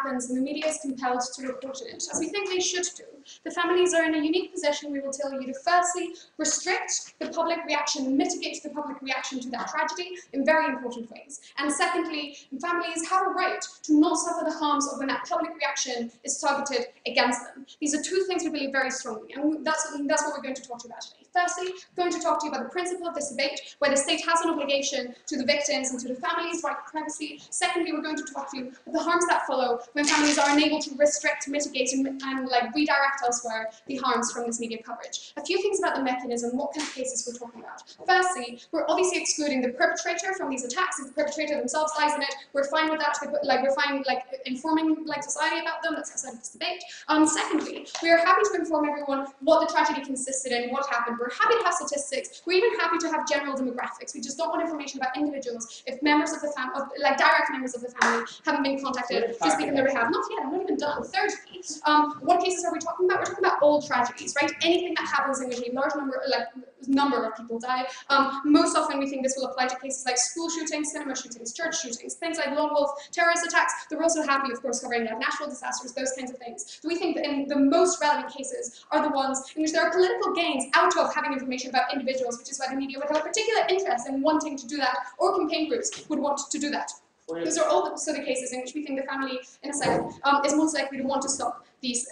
happens and the media is compelled to report it, as we think they should do, the families are in a unique position, we will tell you, to firstly restrict the public reaction, mitigate the public reaction to that tragedy in very important ways. And secondly, families have a right to not suffer the harms of when that public reaction is targeted against them. These are two things we believe very strongly, and that's what we're going to talk to you about today. Firstly, we're going to talk to you about the principle of this debate, where the state has an obligation to the victims and to the families' right to privacy. Secondly, we're going to talk to you about the harms that follow when families are unable to restrict, mitigate, and redirect elsewhere the harms from this media coverage. A few things about the mechanism, what kind of cases we're talking about. Firstly, we're obviously excluding the perpetrator from these attacks. If the perpetrator themselves lies in it, we're fine with that. We're fine informing society about them. That's outside of this debate. Secondly, we are happy to inform everyone what the tragedy consisted in, what happened. We're happy to have statistics. We're even happy to have general demographics. We just don't want information about individuals if members of the family, direct members of the family, haven't been contacted to speak on their behalf. Not yet. I'm not even done. Thirdly, what cases are we talking about? We're talking about old tragedies, right? Anything that happens in which a large number of people die. Most often, we think this will apply to cases like school shootings, cinema shootings, church shootings, things like lone wolf terrorist attacks. We're also happy, of course, covering natural disasters, those kinds of things. So we think that in the most relevant cases are the ones in which there are political gains out of having information about individuals, which is why the media would have a particular interest in wanting to do that, or campaign groups would want to do that. Those are also the cases in which we think the family, in a second, is most likely to want to stop these,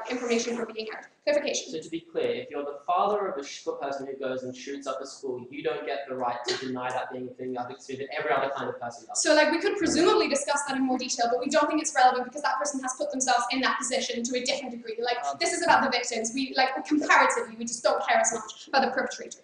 information from being aired. Clarification. So to be clear, if you're the father of a person who goes and shoots up a school, you don't get the right to deny that being a thing that every other kind of person does. So we could presumably discuss that in more detail, but we don't think it's relevant because that person has put themselves in that position to a different degree. This is about the victims. We comparatively, we just don't care as much about the perpetrator.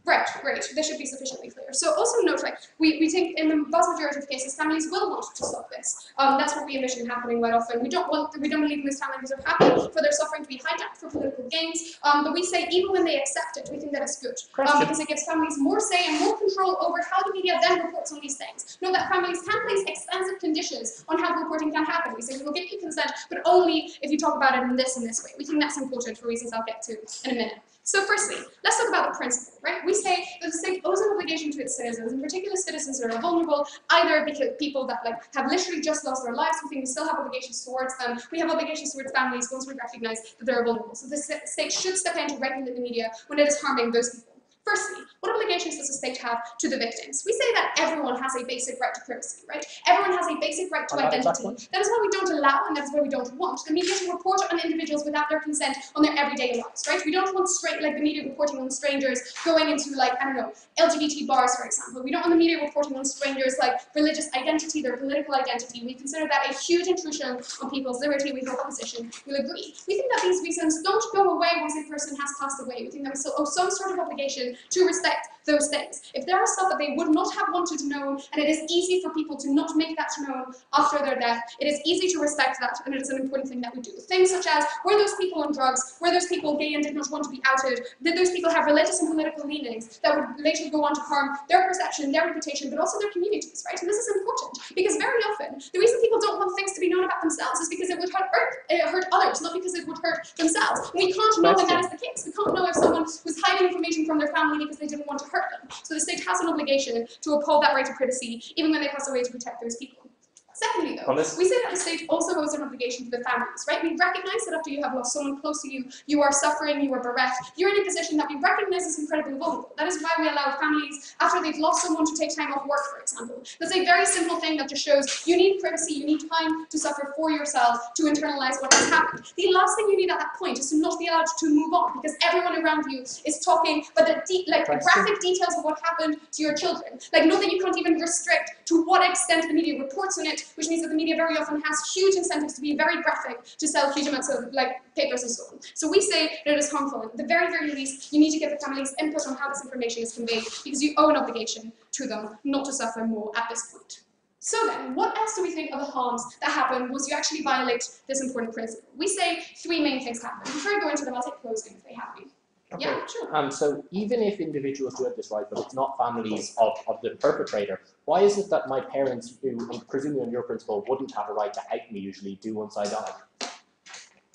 Right, great. This should be sufficiently clear. So also note, we think in the vast majority of cases, families will want to stop this. That's what we envision happening quite often. We don't believe these families are happy for their suffering to be hijacked for political gains. But we say even when they accept it, we think that it's good. Because it gives families more say and more control over how the media then reports on these things. Know that families can place extensive conditions on how the reporting can happen. We say we will give you consent, but only if you talk about it in this way. We think that's important for reasons I'll get to in a minute. So firstly, let's talk about the principle, right? We say that the state owes an obligation to its citizens, in particular citizens that are vulnerable, either because people that have literally just lost their lives, we think we still have obligations towards them. We have obligations towards families once we recognize that they're vulnerable. So the state should step in to regulate the media when it is harming those people. Firstly, what obligations does the state have to the victims? We say that everyone has a basic right to privacy, right? Everyone has a basic right to identity. That is why we don't allow, and that is why we don't want the media to report on individuals without their consent on their everyday lives, right? We don't want the media reporting on strangers going into LGBT bars, for example. We don't want the media reporting on strangers religious identity, their political identity. We consider that a huge intrusion on people's liberty. We hope opposition will agree. We think that these reasons don't go away once a person has passed away. We think that we still owe some sort of obligation to respect those things. If there are stuff that they would not have wanted to know, and it is easy for people to not make that known after their death, it is easy to respect that, and it is an important thing that we do. Things such as, were those people on drugs? Were those people gay and did not want to be outed? Did those people have religious and political leanings that would later go on to harm their perception, their reputation, but also their communities, right? And this is important, because very often, the reason people don't want things to be known about themselves is because it would hurt others, not because it would hurt themselves. And we can't know when that is the case. We can't know if someone was hiding information from their family because they didn't want to hurt them. So the state has an obligation to uphold that right to privacy, even when they pass away, to protect those people. Secondly, though, we say that the state also owes an obligation to the families, right? We recognize that after you have lost someone close to you, you are suffering, you are bereft, you're in a position that we recognize is incredibly vulnerable. That is why we allow families, after they've lost someone, to take time off work, for example. That's a very simple thing that just shows you need privacy, you need time to suffer for yourself, to internalize what has happened. The last thing you need at that point is to not be allowed to move on, because everyone around you is talking about the graphic details of what happened to your children. Know that you can't even restrict to what extent the media reports on it, which means that the media very often has huge incentives to be very graphic, to sell huge amounts of papers and so on. So we say that it is harmful. At the very, very least, you need to give the families input on how this information is conveyed, because you owe an obligation to them not to suffer more at this point. So then, what else do we think are the harms that happen once you actually violate this important principle? We say three main things happen. Before I go into them, I'll take closing if they have me. Okay. Yeah, sure. So even if individuals do have this right, but it's not families of the perpetrator, why is it that my parents, who, presumably on your principle, wouldn't have a right to out me usually, do once I die?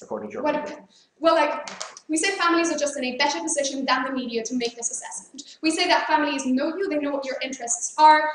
According to your principle. Well, we say families are just in a better position than the media to make this assessment. We say that families know you, they know what your interests are.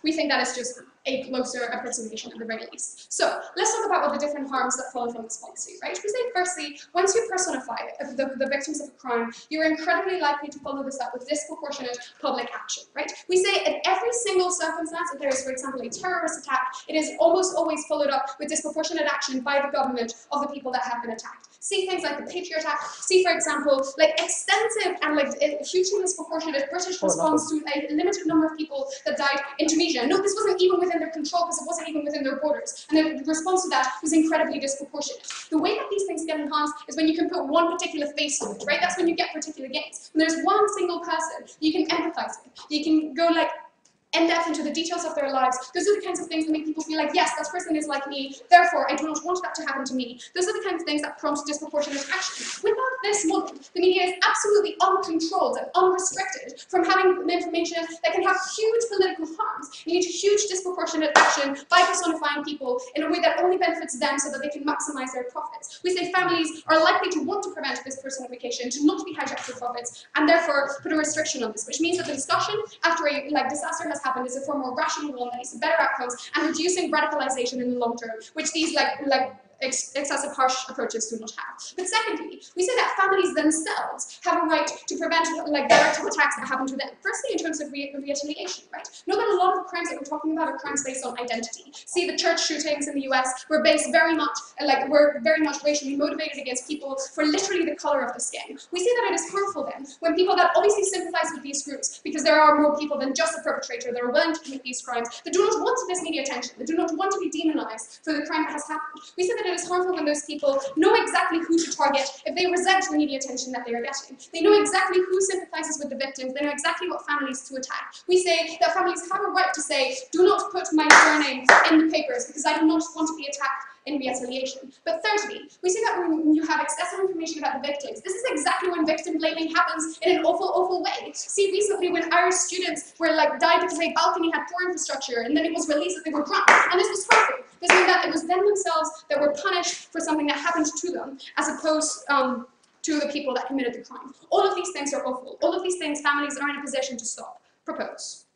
We think that is just a closer approximation at the very least. So let's talk about what the different harms that follow from this policy, right? We say firstly, once you personify the victims of a crime, you're incredibly likely to follow this up with disproportionate public action, right? We say in every single circumstance, if there is, for example, a terrorist attack, it is almost always followed up with disproportionate action by the government of the people that have been attacked. See things like the Patriot Act, see, for example, like extensive and like hugely disproportionate British response to a limited number of people that died in Tunisia. No, this wasn't even within their control because it wasn't even within their borders. And the response to that was incredibly disproportionate. The way that these things get enhanced is when you can put one particular face to it, right? That's when you get particular gains. When there's one single person you can empathize with, you can go like in-depth into the details of their lives. Those are the kinds of things that make people feel like, yes, that person is like me, therefore I do not want that to happen to me. Those are the kinds of things that prompt disproportionate action. Without this model, the media is absolutely uncontrolled and unrestricted from having information that can have huge political harms, lead to huge disproportionate action by personifying people in a way that only benefits them so that they can maximize their profits. We say families are likely to want to prevent this personification, to not be hijacked for profits, and therefore put a restriction on this, which means that the discussion after a disaster has happened is a far more rational one that leads to better outcomes and reducing radicalization in the long term, which these excessive harsh approaches do not have. But secondly, we say that families themselves have a right to prevent direct attacks that happen to them. Firstly, in terms of retaliation, right? Know that a lot of the crimes that we're talking about are crimes based on identity. See, the church shootings in the US were based very much racially motivated against people for literally the color of the skin. We see that it is harmful then when people that obviously sympathize with these groups, because there are more people than just the perpetrator that are willing to commit these crimes, that do not want this media attention, that do not want to be demonized for the crime that has happened. We say that it is harmful when those people know exactly who to target if they resent the media attention that they are getting. They know exactly who sympathizes with the victims. They know exactly what families to attack. We say that families have a right to say, do not put my surname in the papers because I do not want to be attacked in retaliation. But thirdly, we see that when you have excessive information about the victims, this is exactly when victim blaming happens in an awful, awful way. See, recently when Irish students were died because a balcony had poor infrastructure, and then it was released that they were drunk, and this was harmful. This meant that it was them themselves that were punished for something that happened to them, as opposed to the people that committed the crime. All of these things are awful. All of these things families are in a position to stop. Propose.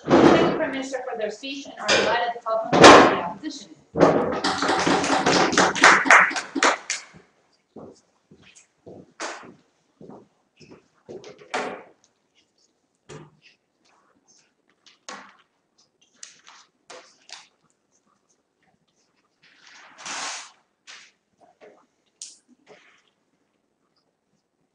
Thank the Prime Minister for their speech and are delighted to welcome the opposition.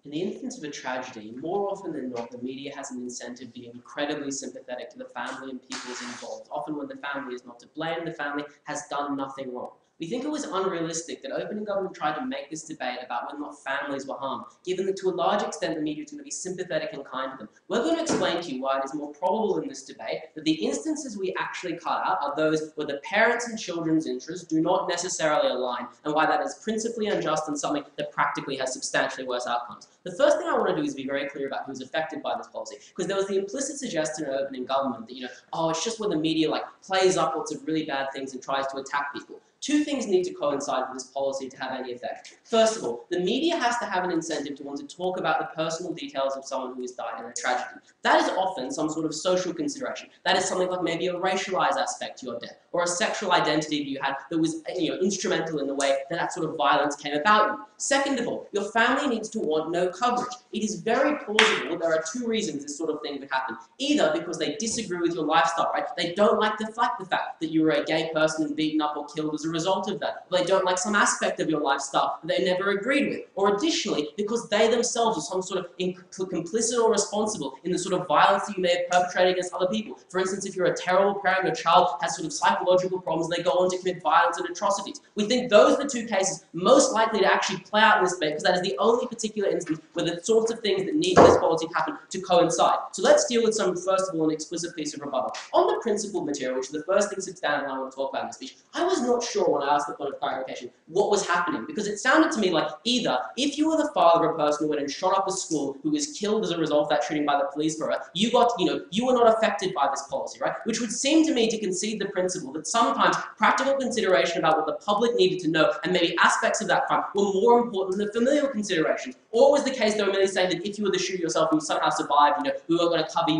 In the instance of a tragedy, more often than not, the media has an incentive to be incredibly sympathetic to the family and peoples involved. Often when the family is not to blame, the family has done nothing wrong. We think it was unrealistic that opening government tried to make this debate about whether or not families were harmed, given that to a large extent the media is going to be sympathetic and kind to them. We're going to explain to you why it is more probable in this debate that the instances we actually cut out are those where the parents' and children's interests do not necessarily align, and why that is principally unjust and something that practically has substantially worse outcomes. The first thing I want to do is be very clear about who's affected by this policy, because there was the implicit suggestion in opening government that, oh, it's just when the media plays up lots of really bad things and tries to attack people. Two things need to coincide with this policy to have any effect. First of all, the media has to have an incentive to want to talk about the personal details of someone who has died in a tragedy. That is often some sort of social consideration. That is something like maybe a racialized aspect to your death, or a sexual identity that you had that was instrumental in the way that sort of violence came about you. Second of all, your family needs to want no coverage. It is very plausible there are two reasons this sort of thing could happen. Either because they disagree with your lifestyle, right? They don't like the fact that you were a gay person and beaten up or killed as a result of that. Or they don't like some aspect of your lifestyle that they never agreed with. Or additionally, because they themselves are some sort of complicit or responsible in the sort of violence that you may have perpetrated against other people. For instance, if you're a terrible parent, your child has sort of psychological problems, they go on to commit violence and atrocities. We think those are the two cases most likely to actually play out in this debate, because that is the only particular instance where the sorts of things that need this policy to happen to coincide. So let's deal with some, first of all, an explicit piece of rebuttal. On the principled material, which is the first thing substantive I want to talk about in this speech, I was not sure when I asked the point of clarification what was happening, because it sounded to me like either if you were the father of a person who went and shot up a school who was killed as a result of that shooting by the police for her, you were not affected by this policy, right? Which would seem to me to concede the principle that sometimes practical consideration about what the public needed to know and maybe aspects of that crime were more important than the familial considerations. Or was the case they were merely saying that if you were the shooter yourself and you somehow survived, we weren't going to cover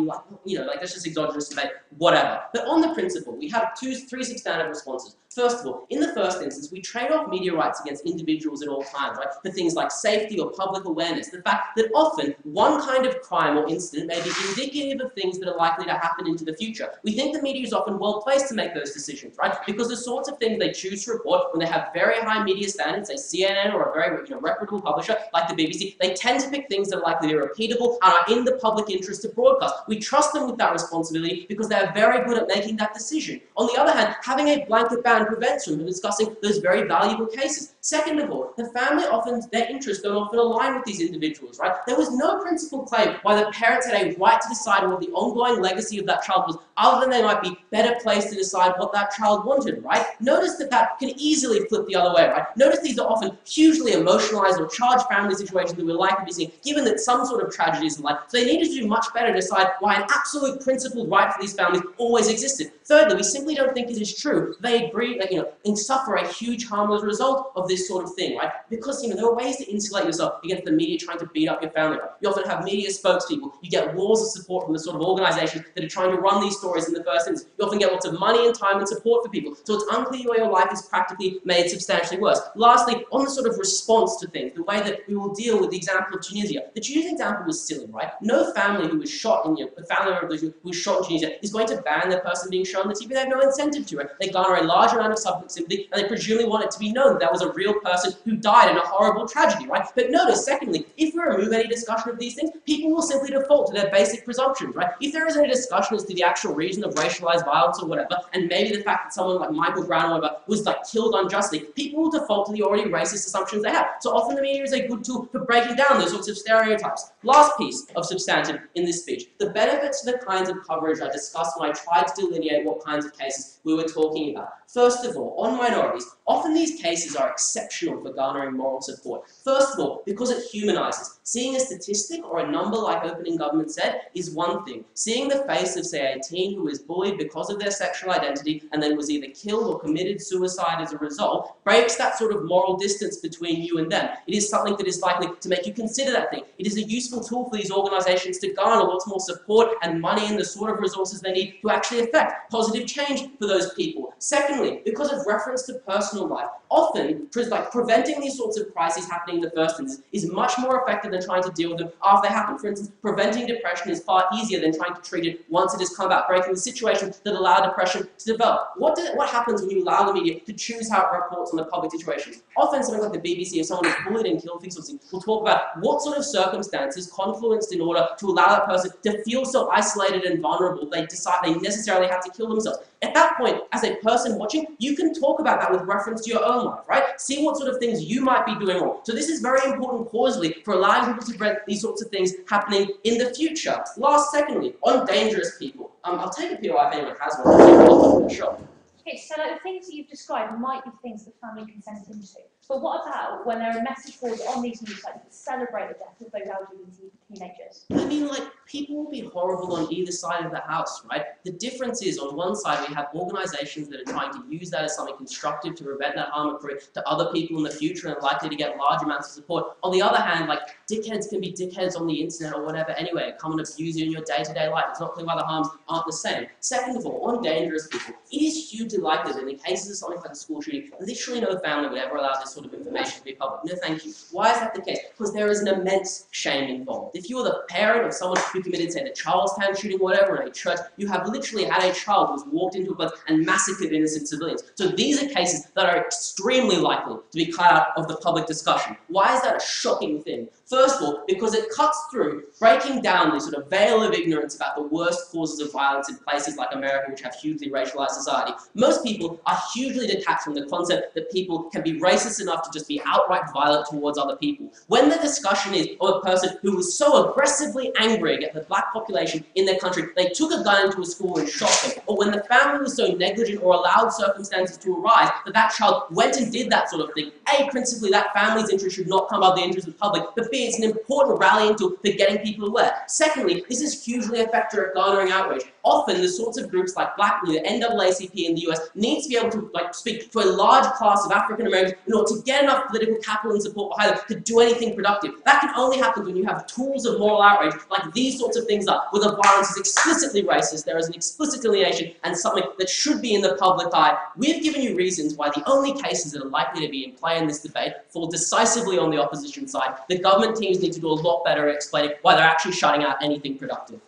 you, that's just exogenous debate, whatever. But on the principle, we have three substantive responses. First of all, in the first instance, we trade off media rights against individuals at all times, right? For things like safety or public awareness. The fact that often one kind of crime or incident may be indicative of things that are likely to happen into the future. We think the media is often well placed to make those decisions, right? Because the sorts of things they choose to report when they have very high media standards, say CNN or a very reputable publisher like the BBC, they tend to pick things that are likely to be repeatable and are in the public interest to broadcast. We trust them with that responsibility because they are very good at making that decision. On the other hand, having a blanket ban prevents them from discussing those very valuable cases. Second of all, the family their interests don't often align with these individuals, right? There was no principled claim why the parents had a right to decide what the ongoing legacy of that child was, other than they might be better placed to decide what that child wanted, right? Notice that can easily flip the other way, right? Notice these are often hugely emotionalized or charged family situations that we're likely to be seeing, given that some sort of tragedies in life. So they needed to do much better to decide why an absolute principled right for these families always existed. Thirdly, we simply don't think it is true. They agree that, and suffer a huge harm as a result of this sort of thing, right? Because, there are ways to insulate yourself against the media trying to beat up your family. Right? You often have media spokespeople. You get walls of support from the sort of organizations that are trying to run these stories in the first instance. You often get lots of money and time and support for people. So it's unclear where your life is practically made substantially worse. Lastly, on the sort of response to things, the way that we will deal with the example of Tunisia. The Tunisian example was silly, right? No family who was shot in, a family member who was shot in Tunisia is going to ban their person being shown on the TV. They have no incentive to it. They garner a large amount of public sympathy, and they presumably want it to be known that that was a real person who died in a horrible tragedy, right? But notice, secondly, if we remove any discussion of these things, people will simply default to their basic presumptions, right? If there is any discussion as to the actual reason of racialized violence or whatever, and maybe the fact that someone like Michael Brown or whatever was killed unjustly, people will default to the already racist assumptions they have. So often the media is a good tool for breaking down those sorts of stereotypes. Last piece of substantive in this speech. The benefits to the kinds of coverage I discussed when I tried to delineate what kinds of cases we were talking about. First of all, on minorities, often these cases are exceptional for garnering moral support. First of all, because it humanizes. Seeing a statistic or a number, like opening government said, is one thing. Seeing the face of, say, a teen who was bullied because of their sexual identity and then was either killed or committed suicide as a result breaks that sort of moral distance between you and them. It is something that is likely to make you consider that thing. It is a useful tool for these organizations to garner lots more support and money and the sort of resources they need to actually affect positive change for those people. Secondly, because of reference to personal life, often preventing these sorts of crises happening in the first instance is much more effective than trying to deal with them after they happen. For instance, preventing depression is far easier than trying to treat it once it has come about, breaking the situation that allow depression to develop. What happens when you allow the media to choose how it reports on the public situation? Often something like the BBC, if someone is bullied and killed, will talk about what sort of circumstances confluenced in order to allow that person to feel so isolated and vulnerable they decide they necessarily have to kill themselves. At that point, as a person watching, you can talk about that with reference to your own life, right? See what sort of things you might be doing wrong. So this is very important causally for allowing people to prevent these sorts of things happening in the future. Secondly, on dangerous people. I'll take a POI if anyone has one. Sure. Okay, so the things that you've described might be things that family consent into. But what about when there are message boards on these news sites that celebrate the death of those LGBT teenagers? I mean, people will be horrible on either side of the house, right? The difference is, on one side, we have organizations that are trying to use that as something constructive to prevent that harm occurring to other people in the future and likely to get large amounts of support. On the other hand, dickheads can be dickheads on the internet or whatever anyway, come and abuse you in your day-to-day life. It's not clear why the harms aren't the same. Second of all, on dangerous people, it is hugely likely that in the cases of something like a school shooting, literally no family would ever allow this this sort of information to be public. No, thank you. Why is that the case? Because there is an immense shame involved. If you're the parent of someone who committed, say, the Charlestown shooting, whatever, in a church, you have literally had a child who's walked into a place and massacred innocent civilians. So these are cases that are extremely likely to be cut out of the public discussion. Why is that a shocking thing? First of all, because it cuts through breaking down the sort of veil of ignorance about the worst causes of violence in places like America, which have hugely racialized society. Most people are hugely detached from the concept that people can be racist enough to just be outright violent towards other people. When the discussion is of a person who was so aggressively angry at the black population in their country, they took a gun into a school and shot them, or when the family was so negligent or allowed circumstances to arise that that child went and did that sort of thing, A, principally that family's interest should not come above the interest of the public, but B, it's an important rallying tool for getting people aware. Secondly, this is hugely a factor of garnering outrage. Often, the sorts of groups like Black, the NAACP in the US, need to be able to speak to a large class of African Americans in order to get enough political capital and support behind them to do anything productive. That can only happen when you have tools of moral outrage like these sorts of things are, where the violence is explicitly racist, there is an explicit delineation, and something that should be in the public eye. We've given you reasons why the only cases that are likely to be in play in this debate fall decisively on the opposition side. The government teams need to do a lot better at explaining why they're actually shutting out anything productive.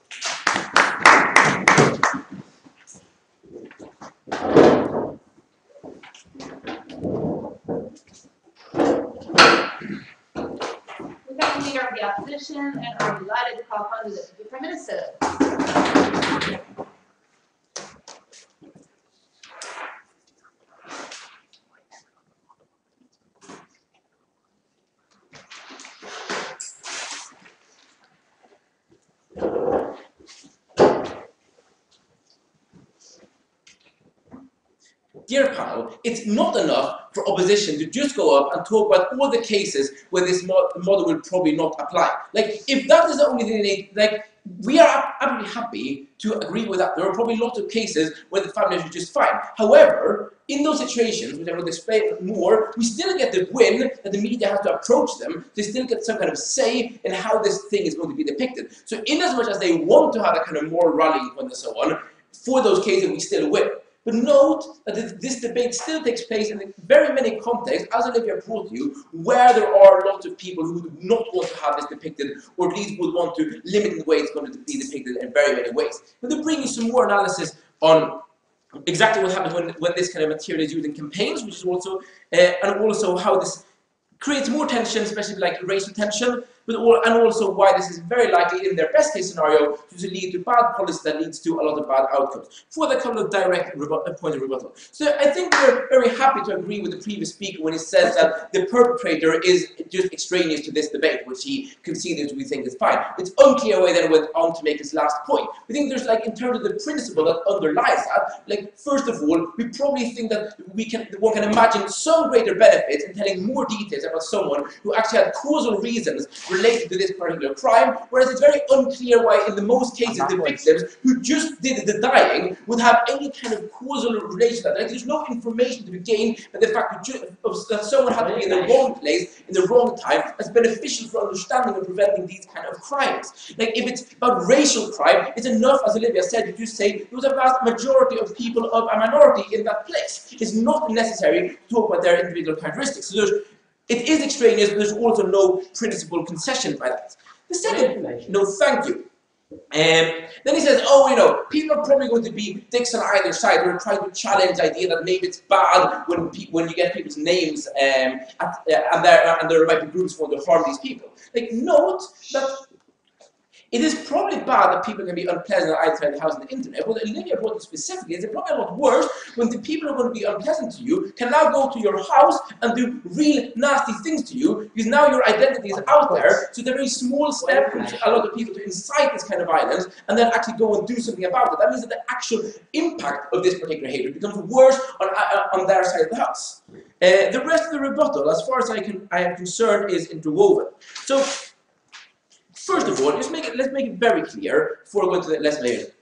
We have the leader of the opposition and are delighted to call upon the Deputy Prime Minister. Dear panel, it's not enough for opposition to just go up and talk about all the cases where this model will probably not apply. Like, if that is the only thing they need, like, we are absolutely happy to agree with that. There are probably lots of cases where the family is just fine. However, in those situations, which I will explain more, we still get the win that the media has to approach them. They still get some kind of say in how this thing is going to be depicted. So in as much as they want to have a kind of moral rallying point and so on, for those cases we still win. But note that this debate still takes place in very many contexts, as Olivia brought you, where there are lots of people who do not want to have this depicted, or at least would want to limit the way it's going to be depicted in very many ways. But to bring you some more analysis on exactly what happens when this kind of material is used in campaigns, which is also, and also how this creates more tension, especially like racial tension, and also why this is very likely, in their best case scenario, to lead to bad policy that leads to a lot of bad outcomes. For the kind of direct point of rebuttal. So I think we're very happy to agree with the previous speaker when he says that the perpetrator is just extraneous to this debate, which he conceded we think is fine. It's unclear why then went on to make his last point. We think there's, like, in terms of the principle that underlies that, like, first of all, we probably think that one can imagine some greater benefits in telling more details about someone who actually had causal reasons related to this particular crime, whereas it's very unclear why in the most cases the victims who just did the dying would have any kind of causal relation to that. Like, there's no information to be gained, but the fact that someone had to be in the wrong place in the wrong time is beneficial for understanding and preventing these kind of crimes. Like, if it's about racial crime, it's enough, as Olivia said, to just say there was a vast majority of people of a minority in that place. It's not necessary to talk about their individual characteristics. So it is extraneous, but there's also no principal concession by that. The second, no, thank you. Then he says, oh, you know, people are probably going to be dicks on either side. We're trying to challenge the idea that maybe it's bad when you get people's names and there might be groups who want to harm these people. Like, note that it is probably bad that people can be unpleasant outside the house on the internet. What Olivia brought specifically is it's probably a lot worse when the people who are going to be unpleasant to you can now go to your house and do real nasty things to you, because now your identity is out there. So it's a very small step for a lot of people to incite this kind of violence and then actually go and do something about it. That means that the actual impact of this particular hatred becomes worse on their side of the house. The rest of the rebuttal, as far as I am concerned, is interwoven. So, first of all, let's make it very clear before we go to the lesson later.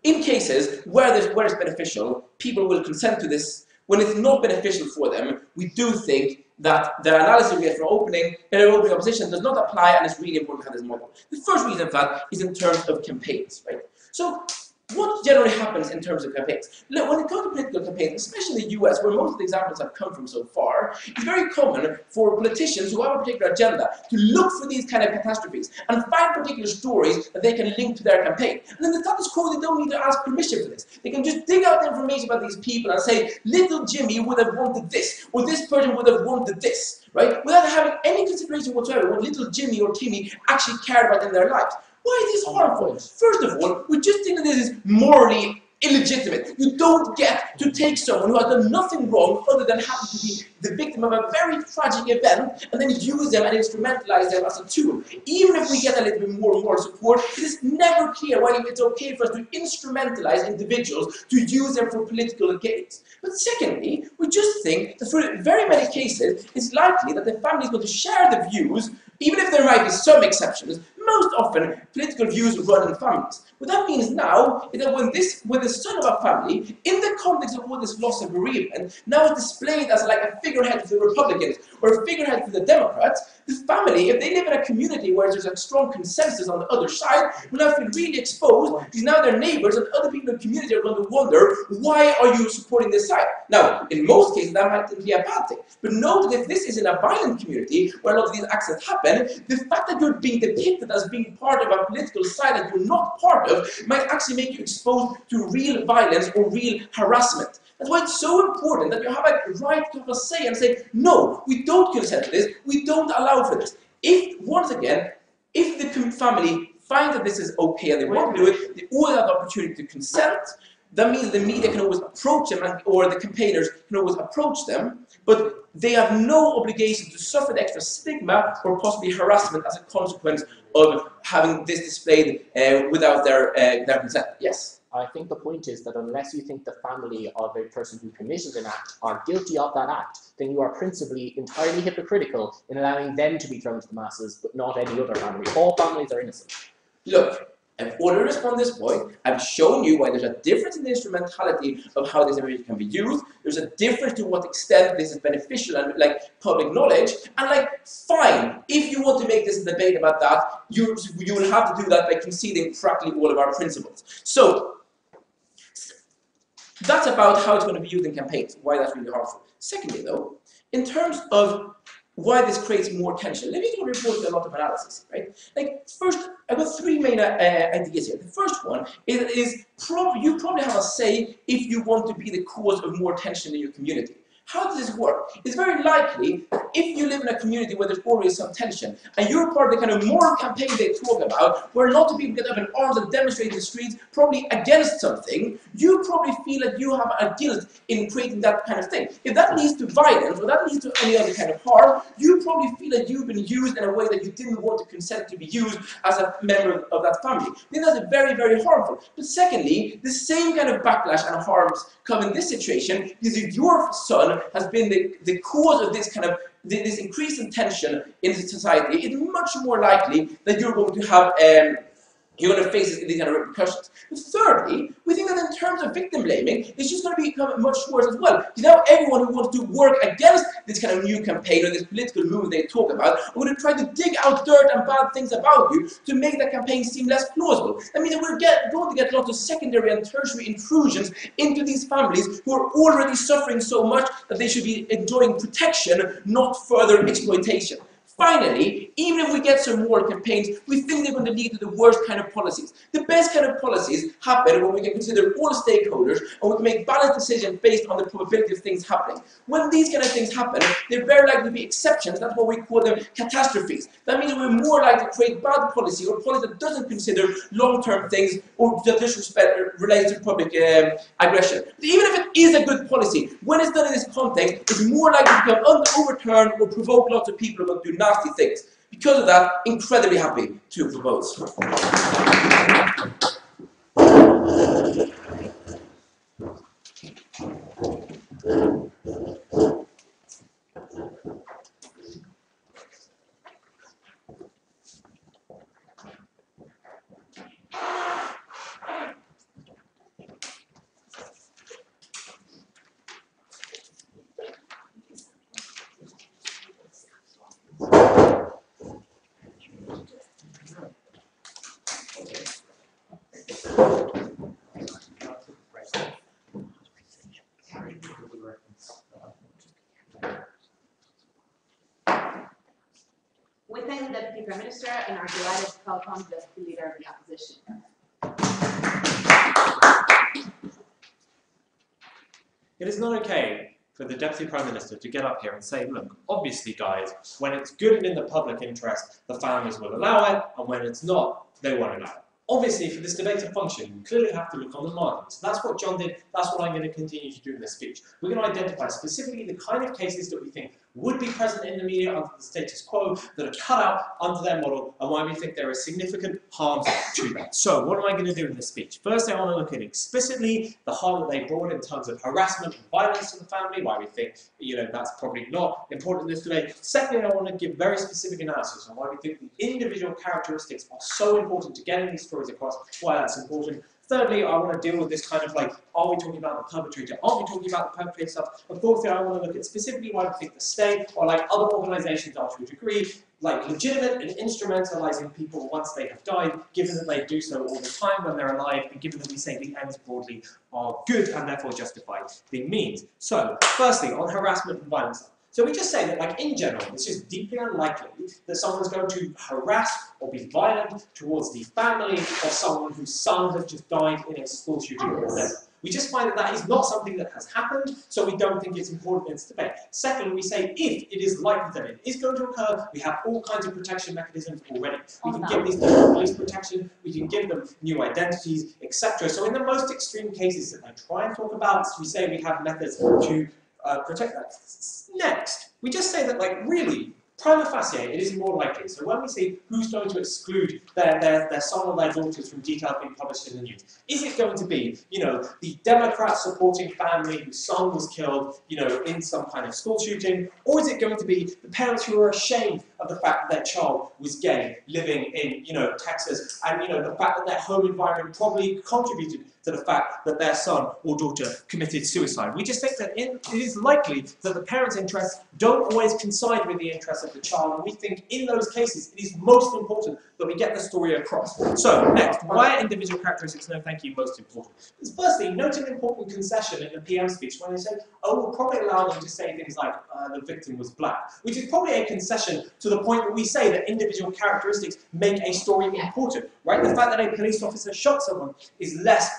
In cases where it's beneficial, people will consent to this. When it's not beneficial for them, we do think that the analysis we get from opening opposition does not apply, and it's really important to have this model. The first reason for that is in terms of campaigns, right? So what generally happens in terms of campaigns? Look, when it comes to political campaigns, especially in the US, where most of the examples have come from so far, it's very common for politicians who have a particular agenda to look for these kind of catastrophes and find particular stories that they can link to their campaign. And in the status quo, they don't need to ask permission for this. They can just dig out the information about these people and say, little Jimmy would have wanted this, or this person would have wanted this, right? Without having any consideration whatsoever what little Jimmy or Timmy actually cared about in their lives. Why is this harmful? First of all, we just think that this is morally illegitimate. You don't get to take someone who has done nothing wrong other than happen to be the victim of a very tragic event and then use them and instrumentalize them as a tool. Even if we get a little bit more moral support, it is never clear why it's okay for us to instrumentalize individuals to use them for political gains. But secondly, we just think that for very many cases, it's likely that the family is going to share the views, even if there might be some exceptions. Most often, political views run in families. What that means now is that when the son of a family, in the context of all this loss and bereavement, now is displayed as like a figurehead for the Republicans or a figurehead for the Democrats, the family, if they live in a community where there's a strong consensus on the other side, will now feel really exposed because now their neighbors and other people in the community are going to wonder, why are you supporting this side? Now, in most cases, that might be a bad thing. But note that if this is in a violent community where a lot of these accidents happen, the fact that you're being depicted as being part of a political side that you're not part of might actually make you exposed to real violence or real harassment. That's why it's so important that you have a right to have a say and say, no, we don't consent to this, we don't allow for this. If, once again, if the family finds that this is okay and they want to do it, they always have the opportunity to consent. That means the media can always approach them, or the campaigners can always approach them, but they have no obligation to suffer the extra stigma or possibly harassment as a consequence of having this displayed without their consent. Yes? I think the point is that unless you think the family of a person who committed an act are guilty of that act, then you are principally entirely hypocritical in allowing them to be thrown to the masses, but not any other family. All families are innocent. Look, in order to respond to this point, I've shown you why there's a difference in the instrumentality of how this information can be used. There's a difference to what extent this is beneficial and like public knowledge. And like, fine, if you want to make this a debate about that, you will have to do that by conceding practically all of our principles. So that's about how it's going to be used in campaigns, why that's really harmful. Secondly, though, in terms of why this creates more tension, let me report a lot of analysis, right? Like, first, I've got three main ideas here. The first one is you probably have a say if you want to be the cause of more tension in your community. How does this work? It's very likely that if you live in a community where there's already some tension, and you're part of the kind of moral campaign they talk about, where a lot of people get up in arms and demonstrate in the streets, probably against something, you probably feel that you have a guilt in creating that kind of thing. If that leads to violence, or that leads to any other kind of harm, you probably feel that you've been used in a way that you didn't want to consent to be used as a member of that family. I think that's very, very harmful. But secondly, the same kind of backlash and harms come in this situation, because if your son has been the cause of this kind of this increase in tension in society, it's much more likely that you're going to have you're going to face these kind of repercussions. But thirdly, we think that in terms of victim blaming, it's just going to become much worse as well. Because now everyone who wants to work against this kind of new campaign or this political movement they talk about are going to try to dig out dirt and bad things about you to make that campaign seem less plausible. That means that we're going to get lots of secondary and tertiary intrusions into these families who are already suffering so much that they should be enjoying protection, not further exploitation. Finally, even if we get some more campaigns, we think they're going to lead to the worst kind of policies. The best kind of policies happen when we can consider all stakeholders and we can make balanced decisions based on the probability of things happening. When these kind of things happen, they're very likely to be exceptions. That's why we call them catastrophes. That means we're more likely to create bad policy or policy that doesn't consider long-term things or that disrespect relates to public aggression. But even if it is a good policy, when it's done in this context, it's more likely to become overturned or provoke lots of people to do nasty things. Because of that, incredibly happy to propose. Prime Minister and are delighted to call upon the Leader of the Opposition. It is not okay for the Deputy Prime Minister to get up here and say, look, obviously guys, when it's good and in the public interest, the families will allow it, and when it's not, they won't allow it. Obviously, for this debate to function, you clearly have to look on the margins. That's what John did, that's what I'm going to continue to do in this speech. We're going to identify specifically the kind of cases that we think would be present in the media under the status quo, that are cut out under their model, and why we think there is significant harm to that. So, what am I going to do in this speech? First, I want to look at explicitly the harm that they brought in terms of harassment and violence to the family, why we think, that's probably not important in this debate. Secondly, I want to give very specific analysis on why we think the individual characteristics are so important to getting these stories across, why that's important. Thirdly, I want to deal with this kind of like, are we talking about the perpetrator? Aren't we talking about the perpetrator stuff? And fourthly, I want to look at specifically why we think the state, or like other organisations are to a degree, like legitimate in instrumentalising people once they have died, given that they do so all the time when they're alive, and given that we say the ends broadly are good and therefore justify the means. So, firstly, on harassment and violence. So we just say that, like, in general, it's just deeply unlikely that someone's going to harass or be violent towards the family of someone whose son has just died in a school shooting or whatever. We just find that that is not something that has happened, so we don't think it's important in this debate. Second, we say if it is likely that it is going to occur, we have all kinds of protection mechanisms already. We can give these people police protection, we can give them new identities, etc. So in the most extreme cases that I try and talk about, we say we have methods to protect that. Next, we just say that, like, really, prima facie, it is more likely. So when we say who's going to exclude their son or their daughters from details being published in the news, is it going to be, the Democrat-supporting family whose son was killed, in some kind of school shooting, or is it going to be the parents who are ashamed of the fact that their child was gay, living in, Texas, and, the fact that their home environment probably contributed to the fact that their son or daughter committed suicide? We just think that it is likely that the parents' interests don't always coincide with the interests of the child, and we think in those cases it is most important that we get the story across. So, next, why are individual characteristics, no thank you, most important? Because firstly, note an important concession in the PM speech when they said, we'll probably allow them to say things like, the victim was black, which is probably a concession to the point that we say that individual characteristics make a story important, right? The fact that a police officer shot someone is less,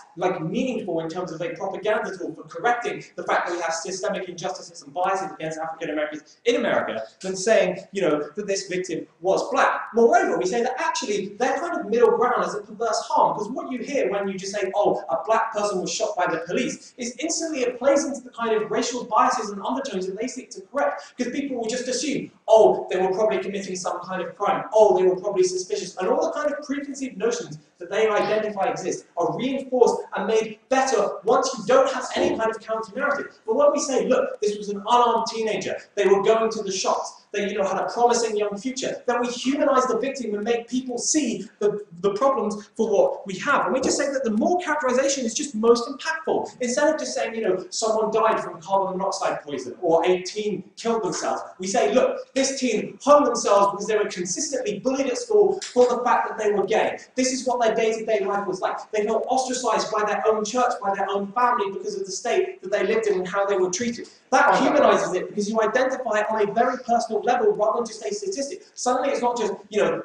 meaningful in terms of a propaganda tool for correcting the fact that we have systemic injustices and biases against African Americans in America than saying, that this victim was black. Moreover, we say that actually they're kind of middle ground as a perverse harm, because what you hear when you just say, a black person was shot by the police, is instantly it plays into the kind of racial biases and undertones that they seek to correct, because people will just assume, they were probably committing some kind of crime, they were probably suspicious, and all the kind of preconceived notions that they identify exist are reinforced and made better once you don't have any kind of counter-narrative. But when we say, look, this was an unarmed teenager, they were going to the shops, they had a promising young future, then we humanize the victim and make people see the problems for what we have. And we just say that the more characterization is just most impactful. Instead of just saying, someone died from carbon monoxide poison or a teen killed themselves, we say, look, this teen hung themselves because they were consistently bullied at school for the fact that they were gay. This is what their day-to-day life was like. They felt ostracized by their own church, by their own family because of the state that they lived in and how they were treated. That humanizes it because you identify it on a very personal level rather than just a statistic. Suddenly it's not just,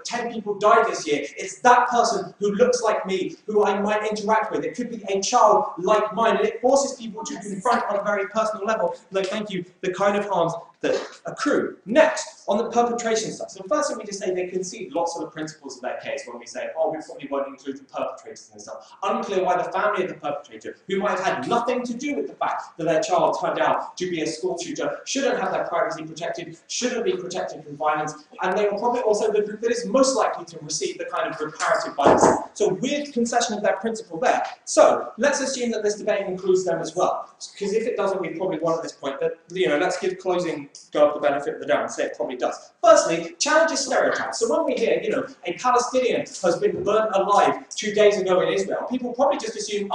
10 people died this year. It's that person who looks like me, who I might interact with. It could be a child like mine, and it forces people to confront on a very personal level, thank you, the kind of harms that accrue. Next, on the perpetration stuff. So first we just say they concede lots of the principles of their case when we say, we probably won't include the perpetrators and stuff. Unclear why the family of the perpetrator, who might have had nothing to do with the fact that their child turned out to be a school shooter, shouldn't have their privacy protected, shouldn't be protected from violence, and they are probably also the group that is most likely to receive the kind of reparative violence. So weird concession of that principle there. So let's assume that this debate includes them as well, because if it doesn't, we probably won at this point. But let's give closing God the benefit of the doubt and say it probably does. Firstly, challenges stereotypes. So when we hear, a Palestinian has been burnt alive 2 days ago in Israel, people probably just assume,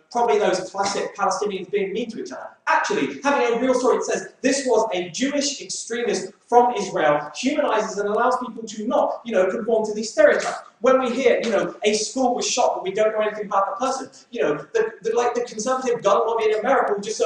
probably those classic Palestinians being mean to each other. Actually, having a real story that says this was a Jewish extremist from Israel humanizes and allows people to not, conform to these stereotypes. When we hear, a school was shot but we don't know anything about the person, the conservative gun lobby in America will just say,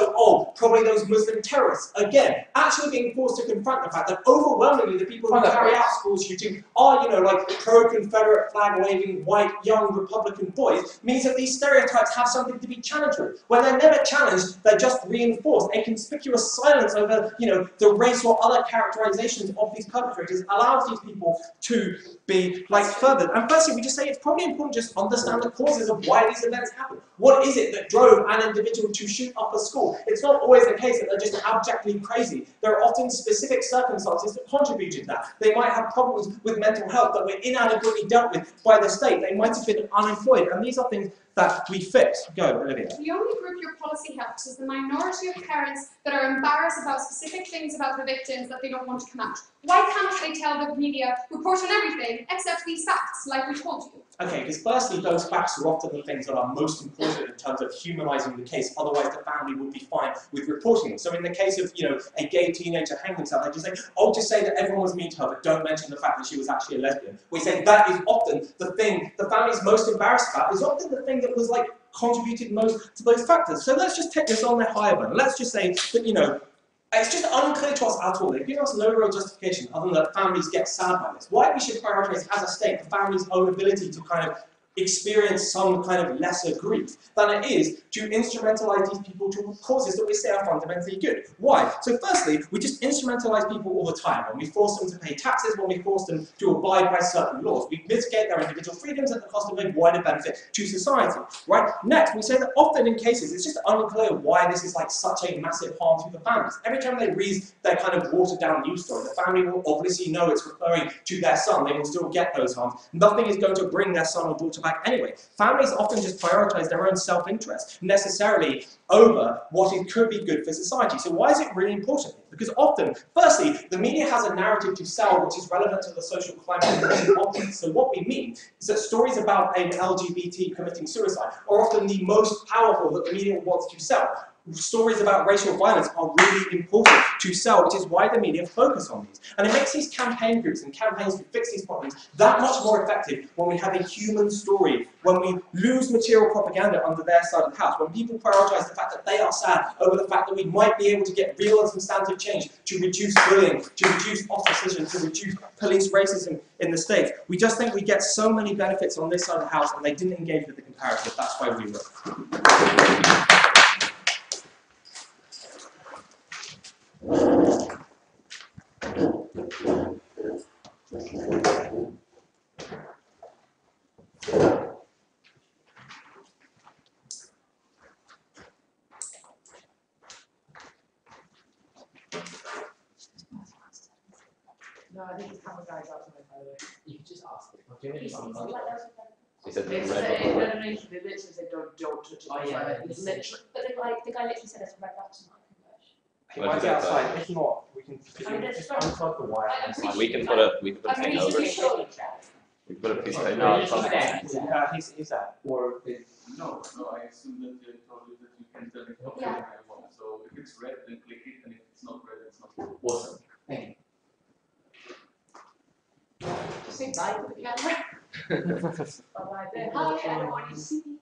probably those Muslim terrorists. Again, actually being forced to confront the fact that overwhelmingly generally the people who carry out school shooting are, like pro-Confederate flag-waving, white, young Republican boys, means that these stereotypes have something to be challenged with. When they're never challenged, they're just reinforced. A conspicuous silence over, the race or other characterizations of these perpetrators allows these people to be furthered. And firstly, we just say it's probably important just to understand the causes of why these events happen. What is it that drove an individual to shoot up a school? It's not always the case that they're just abjectly crazy. There are often specific circumstances that contributed to that. They might have problems with mental health that were inadequately dealt with by the state. They might have been unemployed, and these are things that we fix. Go, Olivia. The only group your policy helps is the minority of parents that are embarrassed about specific things about the victims that they don't want to come out. Why can't they tell the media, report on everything, except these facts, like we told you? Okay, because firstly, those facts are often the things that are most important in terms of humanising the case. Otherwise, the family would be fine with reporting them. So in the case of, a gay teenager hanging himself, they just say, oh, just say that everyone was mean to her, but don't mention the fact that she was actually a lesbian. We say that is often the thing the family's most embarrassed about, is often the thing that was contributed most to those factors. So let's just take this on their higher burden. Let's just say that, it's just unclear to us at all. They've given us no real justification other than that families get sad by this. Why we should prioritise as a state the family's own ability to kind of experience some kind of lesser grief than it is to instrumentalise these people to causes that we say are fundamentally good. Why? So firstly, we just instrumentalise people all the time. When we force them to pay taxes, when we force them to abide by certain laws, we mitigate their individual freedoms at the cost of a wider benefit to society. Right? Next, we say that often in cases, it's just unclear why this is such a massive harm to the families. Every time they read their kind of watered down news story, the family will obviously know it's referring to their son. They will still get those harms. Nothing is going to bring their son or daughter back anyway. Families often just prioritise their own self-interest necessarily over what could be good for society. So why is it really important? Because often, firstly, the media has a narrative to sell which is relevant to the social climate of this. So what we mean is that stories about an LGBT committing suicide are often the most powerful that the media wants to sell. Stories about racial violence are really important to sell, which is why the media focus on these. And it makes these campaign groups and campaigns to fix these problems that much more effective when we have a human story, when we lose material propaganda under their side of the house, when people prioritise the fact that they are sad over the fact that we might be able to get real and substantive change to reduce bullying, to reduce ostracism, to reduce police racism in the States. We just think we get so many benefits on this side of the house, and they didn't engage with the comparative. That's why we were. No, I think it's camera guys outside, by the way. You could just ask them. Do you have any He's comments? like, They said They they said, read no, it. no, no, they literally said don't touch it. Oh, yeah. It's literally. but the guy literally said it's a red button. He might be outside. If not, we can just unplug the wire. We can put a thing over. We should. We can put a piece of paper. No, No, it's not. he's there. Or No, I assume that they told you that you can tell it how Yeah. I want. So if it's red, then click it, and if it's not red, it's not. awesome. Thank you. Just say bye to the camera. Bye-bye there. Hi, I don't want you to see me.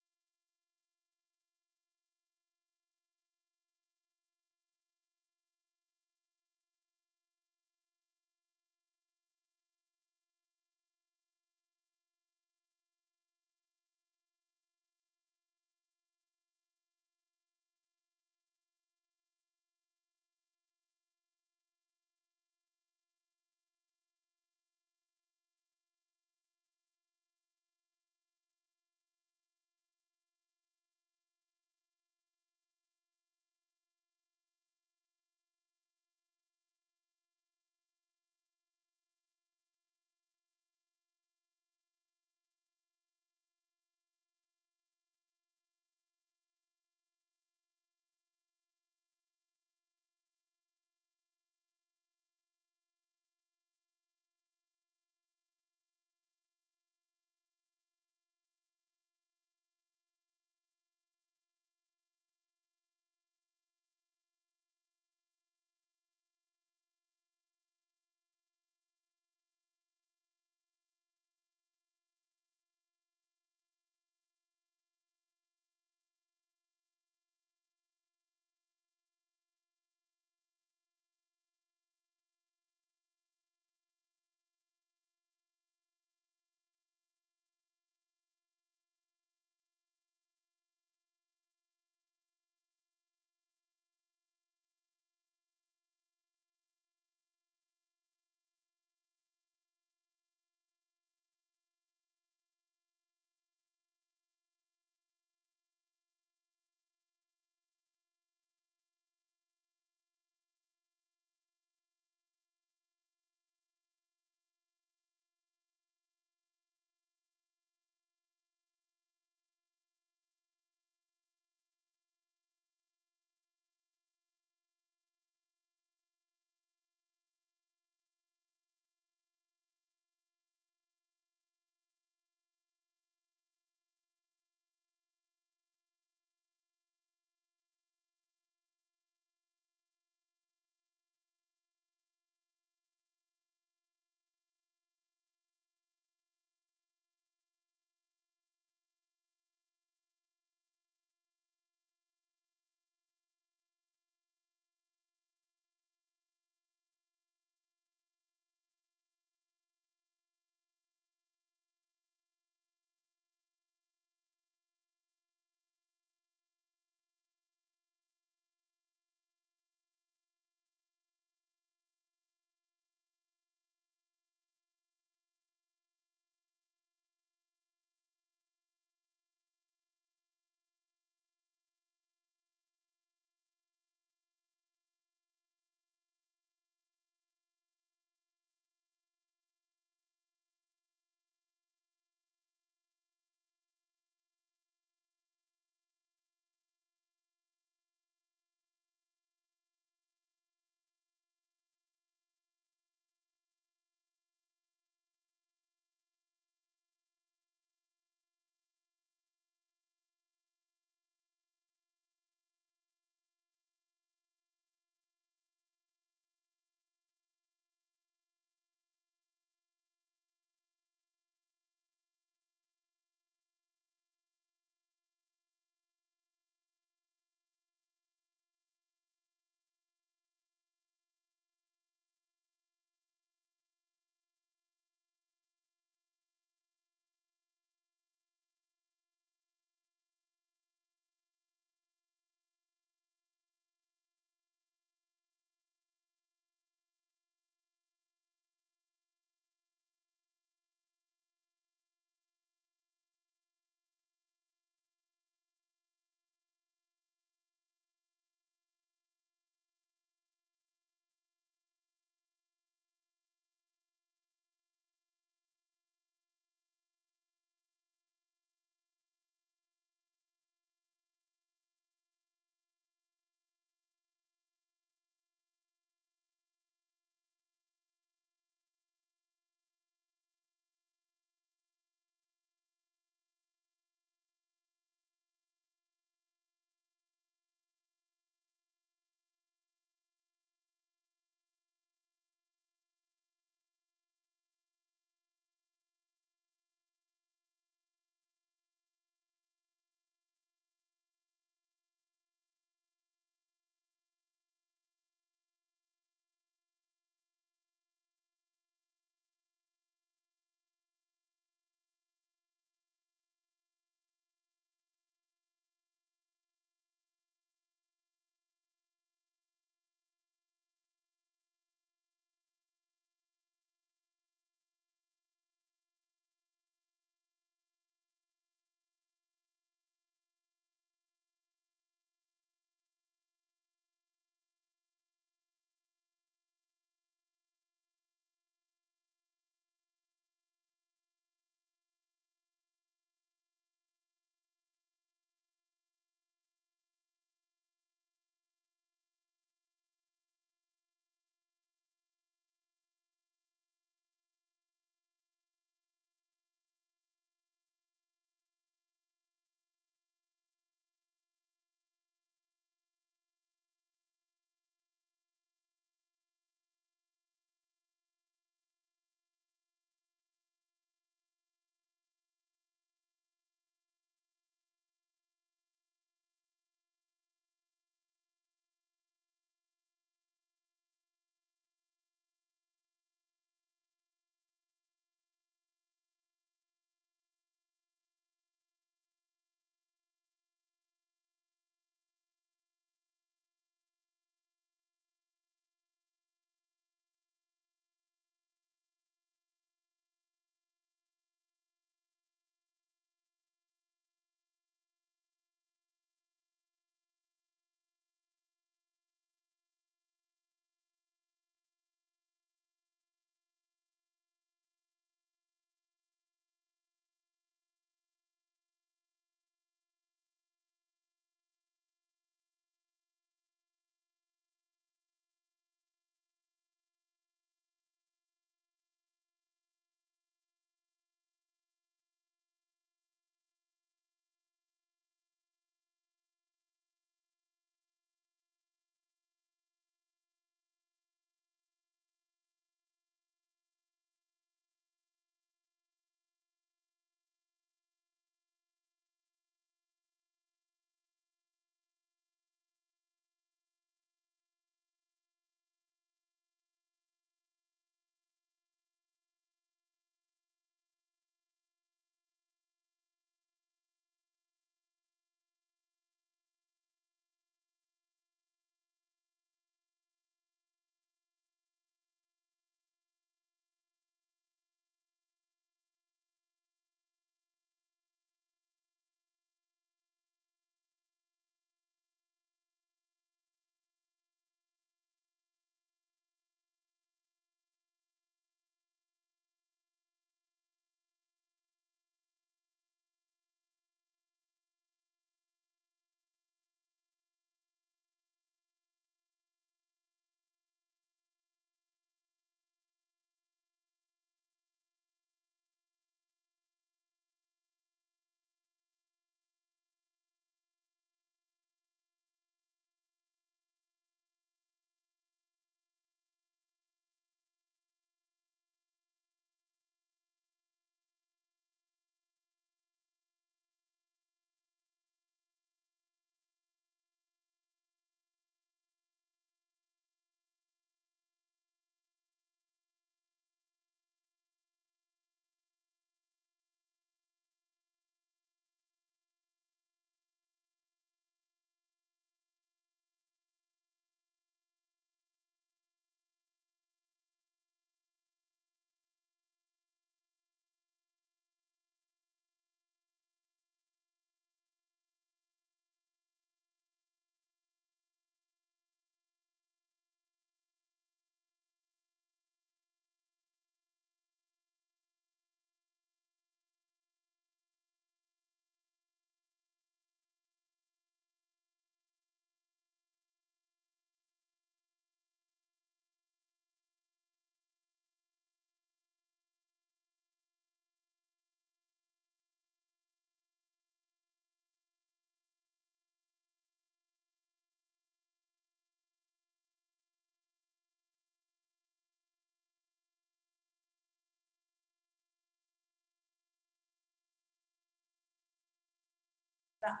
that.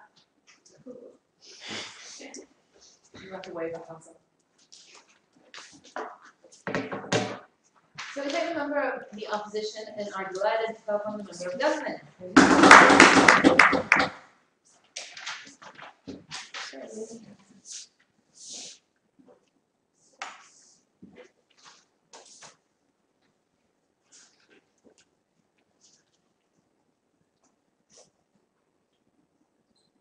You have to waive that answer. So is there a member of the opposition and are delighted to welcome the member of government?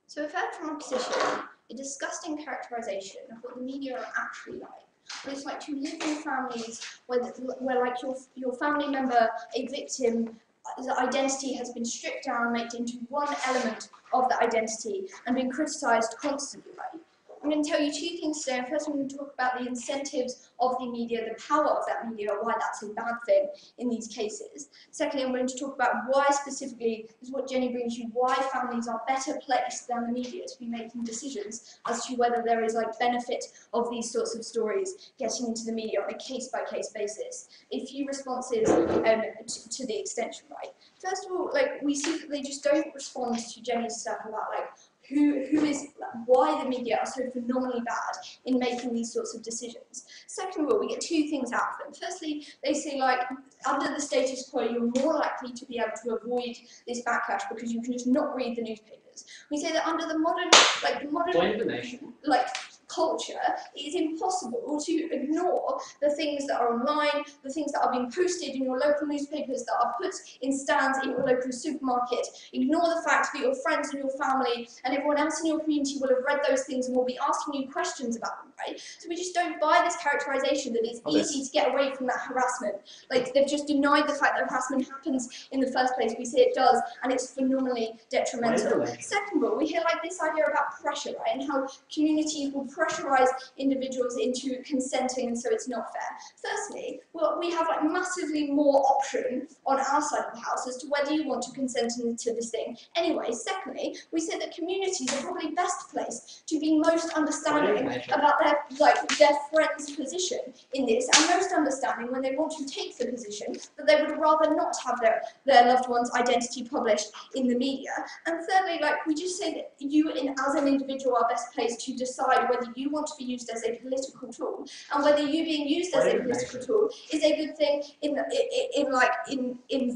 So we've heard from opposition a disgusting characterisation of what the media are actually like. What it's like to live in families where like your family member, a victim, the identity has been stripped down, made into one element of the identity, and been criticised constantly, right? I'm going to tell you two things today. First, I'm going to talk about the incentives of the media, the power of that media, why that's a bad thing in these cases. Secondly, I'm going to talk about why specifically, this is what Jenny brings you, why families are better placed than the media to be making decisions as to whether there is like benefit of these sorts of stories getting into the media on a case-by-case basis. A few responses to the extension, right? First of all, like we see that they just don't respond to Jenny's stuff about like why the media are so phenomenally bad in making these sorts of decisions. Second of all, we get two things out of them. Firstly, they say like, under the status quo, you're more likely to be able to avoid this backlash because you can just not read the newspapers. We say that under the modern culture, it is impossible to ignore the things that are online, the things that are being posted in your local newspapers, that are put in stands in your local supermarket. Ignore the fact that your friends and your family and everyone else in your community will have read those things and will be asking you questions about them, right? So we just don't buy this characterization that it's easy to get away from that harassment. Like, they've just denied the fact that harassment happens in the first place. We say it does, and it's phenomenally detrimental. Second of all, we hear like this idea about pressure, right, and how communities will pressurize individuals into consenting, and so it's not fair. Firstly, well, we have like massively more option on our side of the house as to whether you want to consent to this thing. Anyway, secondly, we say that communities are probably best placed to be most understanding about their friend's position in this, and most understanding when they want to take the position that they would rather not have their loved one's identity published in the media. And thirdly, like, we just say that you, as an individual, are best placed to decide whether you want to be used as a political tool, and whether you being used as a political tool is a good thing in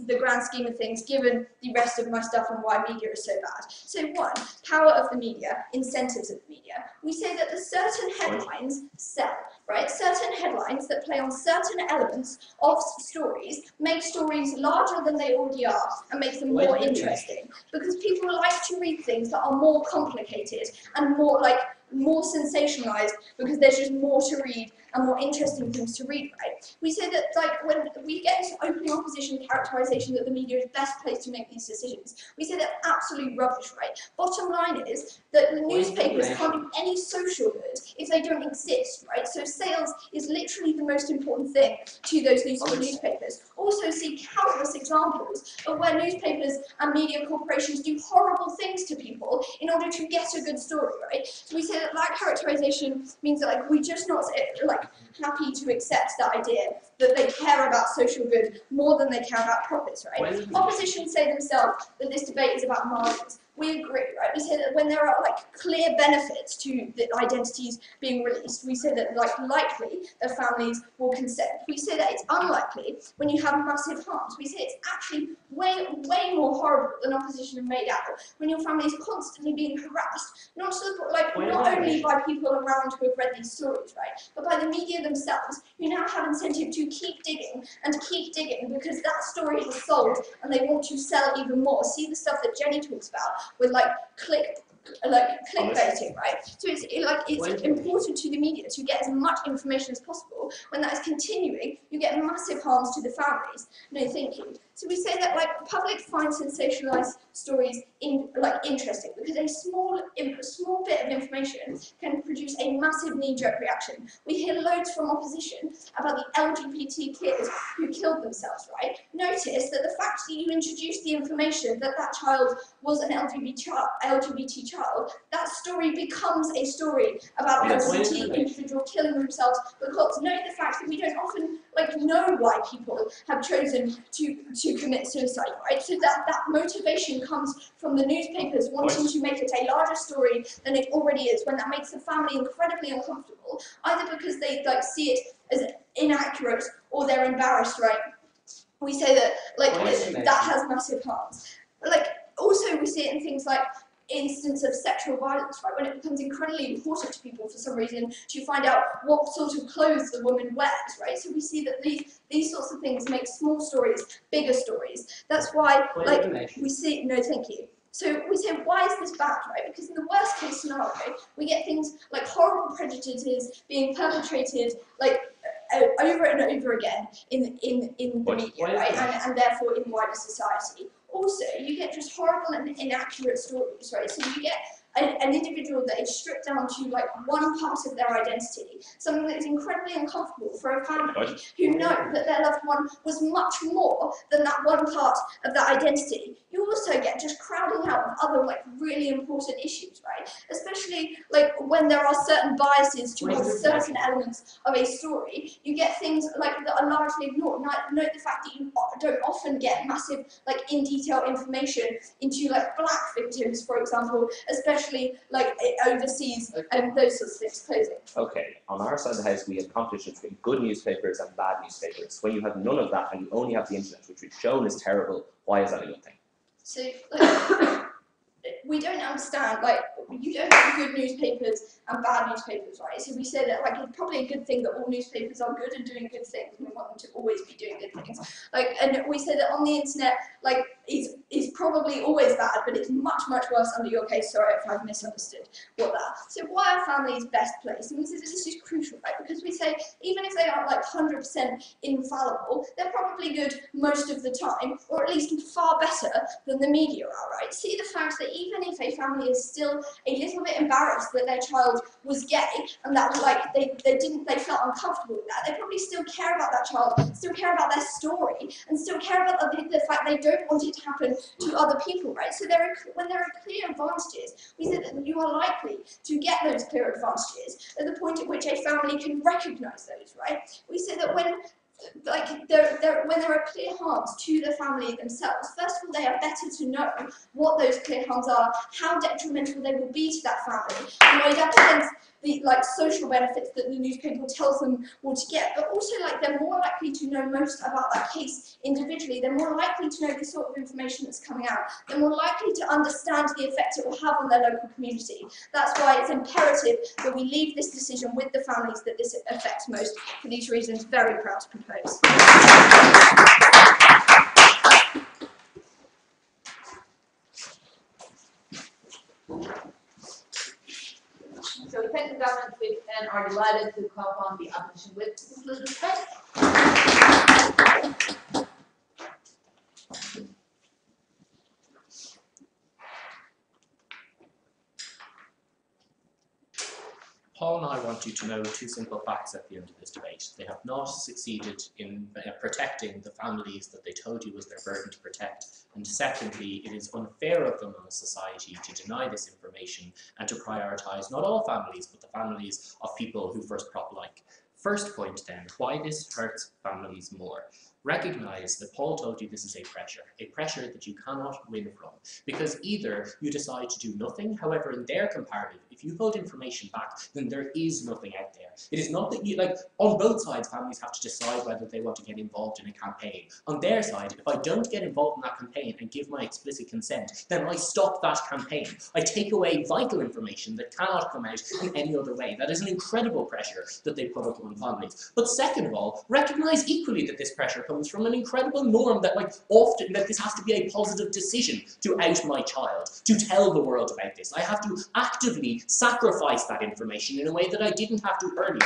the grand scheme of things, given the rest of my stuff on why media is so bad. So one, power of the media, incentives of the media. We say that the certain headlines sell, right? Certain headlines that play on certain elements of stories make stories larger than they already are and make them more interesting, because people like to read things that are more complicated and more sensationalized, because there's just more to read and more interesting things to read, right? We say that, like, when we get into opening opposition characterization that the media is best placed to make these decisions, we say that's absolute rubbish, right? Bottom line is that the newspapers can't do any social good if they don't exist, right? So sales is literally the most important thing to those newspapers. Also see countless examples of where newspapers and media corporations do horrible things to people in order to get a good story, right? So we say that characterization means that, like, we're just not happy to accept that idea that they care about social good more than they care about profits, right? Opposition say themselves that this debate is about margins. We agree, right? We say that when there are clear benefits to the identities being released, we say that likely the families will consent. We say that it's unlikely when you have massive harms. We say it's actually way more horrible than opposition have made out when your family is constantly being harassed, not only by people around who have read these stories, right, but by the media themselves, who now have incentive to keep digging and keep digging because that story has sold and they want to sell even more. See the stuff that Jenny talks about with clickbaiting, right? So it's important to the media to get as much information as possible. When that is continuing, you get massive harms to the families. No, thank you. So we say that public find sensationalized stories interesting, because a small bit of information can produce a massive knee-jerk reaction. We hear loads from opposition about the LGBT kids who killed themselves, right? Notice that the fact that you introduced the information that that child was an LGBT child, that story becomes a story about an LGBT individual killing themselves, because note the fact that we don't often know why people have chosen to commit suicide, right? So that motivation comes from the newspapers wanting to make it a larger story than it already is, when that makes the family incredibly uncomfortable, either because they see it as inaccurate or they're embarrassed, right? We say that that has massive harms. Also we see it in things like instance of sexual violence, right? When it becomes incredibly important to people for some reason to find out what sort of clothes the woman wears, right? So we see that these sorts of things make small stories bigger stories. That's why, we see, no, thank you. So we say, why is this bad, right? Because in the worst case scenario, we get things like horrible prejudices being perpetrated, over and over again in the media, right? And therefore in wider society. Also, you get just horrible and inaccurate stories, right? So you get an individual that is stripped down to one part of their identity, something that is incredibly uncomfortable for a family who know that their loved one was much more than that one part of that identity. You also get just crowding out of other really important issues, right? Especially when there are certain biases towards certain elements of a story, you get things that are largely ignored. Note the fact that you don't often get massive in detail information into black victims, for example, especially overseas and those sorts of things closing. Okay, on our side of the house we have competition between good newspapers and bad newspapers. When you have none of that and you only have the internet, which we've shown is terrible, why is that a good thing? So we don't understand, you don't have good newspapers and bad newspapers, right? So we say that it's probably a good thing that all newspapers are good and doing good things, and we want them to always be doing good things. And we say that on the internet, is probably always bad, but it's much, much worse under your case. Sorry if I've misunderstood what that. So why are families best placed? And we say that this is crucial, right? Because we say even if they aren't 100% infallible, they're probably good most of the time, or at least far better than the media are, right? See the fact that even if a family is still a little bit embarrassed that their child was gay and that they felt uncomfortable with that, they probably still care about that child, still care about their story, and still care about the fact they don't want it to happen to other people, right? So when there are clear advantages, we say that you are likely to get those clear advantages at the point at which a family can recognise those, right? We say that when there are clear harms to the family themselves, first of all, they are better to know what those clear harms are, how detrimental they will be to that family, and weighed up against the social benefits that the newspaper tells them all to get, but also they're more likely to know most about that case individually. They're more likely to know the sort of information that's coming out. They're more likely to understand the effect it will have on their local community. That's why it's imperative that we leave this decision with the families that this affects most. For these reasons, very proud to propose. So we thank the government and are delighted to call upon the opposition with Elizabeth Smith. Paul and I want you to know two simple facts at the end of this debate. They have not succeeded in protecting the families that they told you was their burden to protect. And secondly, it is unfair of them as a society to deny this information and to prioritise not all families, but the families of people who first crop like. First point then, why this hurts families more. Recognise that Paul told you this is a pressure that you cannot win from, because either you decide to do nothing, however in their comparative, if you hold information back, then there is nothing out there. It is not that you, on both sides, families have to decide whether they want to get involved in a campaign. On their side, if I don't get involved in that campaign and give my explicit consent, then I stop that campaign. I take away vital information that cannot come out in any other way. That is an incredible pressure that they put up on families. But second of all, recognise equally that this pressure comes from an incredible norm that often that this has to be a positive decision to out my child, to tell the world about this. I have to actively sacrifice that information in a way that I didn't have to earlier.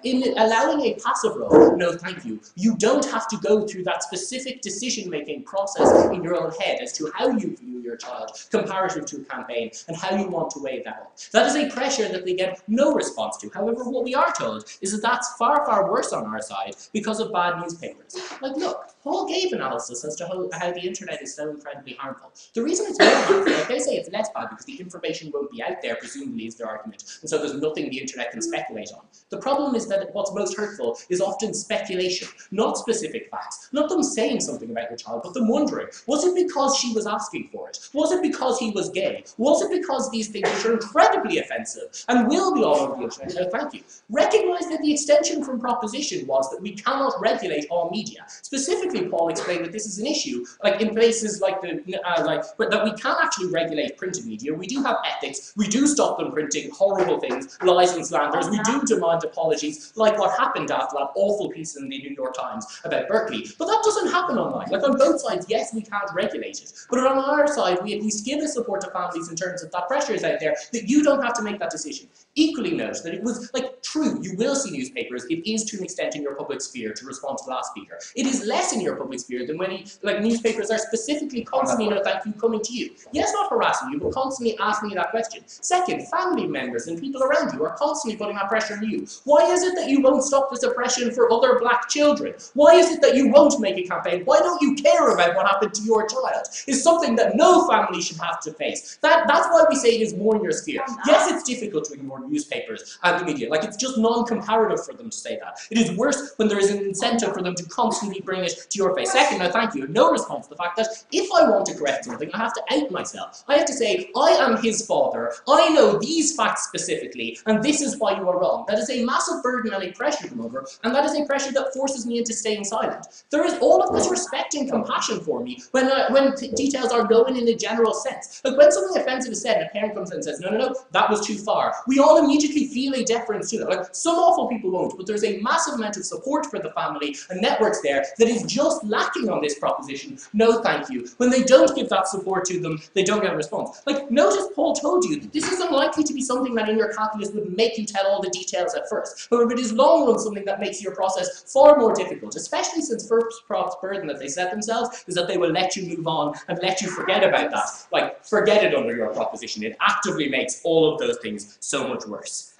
In allowing a passive role, no thank you, you don't have to go through that specific decision-making process in your own head as to how you view your child comparative to a campaign and how you want to weigh that up. That is a pressure that they get no response to. However, what we are told is that that's far, far worse on our side because of bad newspapers. Look, Paul gave analysis as to how the internet is so incredibly harmful. The reason it's more harmful, like they say it's less bad because the information won't be out there, presumably is their argument, and so there's nothing the internet can speculate on. The problem is that what's most hurtful is often speculation, not specific facts. Not them saying something about your child, but them wondering, was it because she was asking for it? Was it because he was gay? Was it because these things which are incredibly offensive and will be all over the internet? No, thank you. Recognise that the extension from proposition was that we cannot regulate all media. Specifically, Paul explained that this is an issue, like in places like that we can actually regulate printed media. We do have ethics. We do stop them printing horrible things, lies and slanders. We do demand apologies, like what happened after that awful piece in the New York Times about Berkeley. But that doesn't happen online. Like on both sides, yes, we can't regulate it. But on our side, we at least give a support to families in terms of that pressure is out there, that you don't have to make that decision. Equally note that it was, like, true, you will see newspapers, it is to an extent in your public sphere to respond to the last speaker. It is less in your public sphere than when, like, newspapers are specifically constantly, no thank you, coming to you. Yes, not harassing you, but constantly asking you that question. Second, family members and people around you are constantly putting that pressure on you. Why is it that you won't stop this oppression for other black children? Why is it that you won't make a campaign? Why don't you care about what happened to your child? Is something that no family should have to face. That's why we say it is more in your sphere. Yes, it's difficult to ignore newspapers and the media. Like, it's just non-comparative for them to say that. It is worse when there is an incentive for them to constantly bring it to your face. Second, no thank you, no response to the fact that if I want to correct something, I have to out myself. I have to say, I am his father, I know these facts specifically, and this is why you are wrong. That is a massive burden and a pressure to come over, and that is a pressure that forces me into staying silent. There is all of this respect and compassion for me when details are known in a general sense. Like, when something offensive is said and a parent comes in and says, no, that was too far, we all immediately feel a deference to that. Like, some awful people won't, but there's a massive amount of support for the family and networks there that is just lacking on this proposition. No thank you. When they don't give that support to them, they don't get a response. Like, notice Paul told you that this is unlikely to be something that in your calculus would make you tell all the details at first. However, it is long run something that makes your process far more difficult, especially since first prop's burden that they set themselves is that they will let you move on and let you forget about that. Like, forget it under your proposition. It actively makes all of those things so much worse.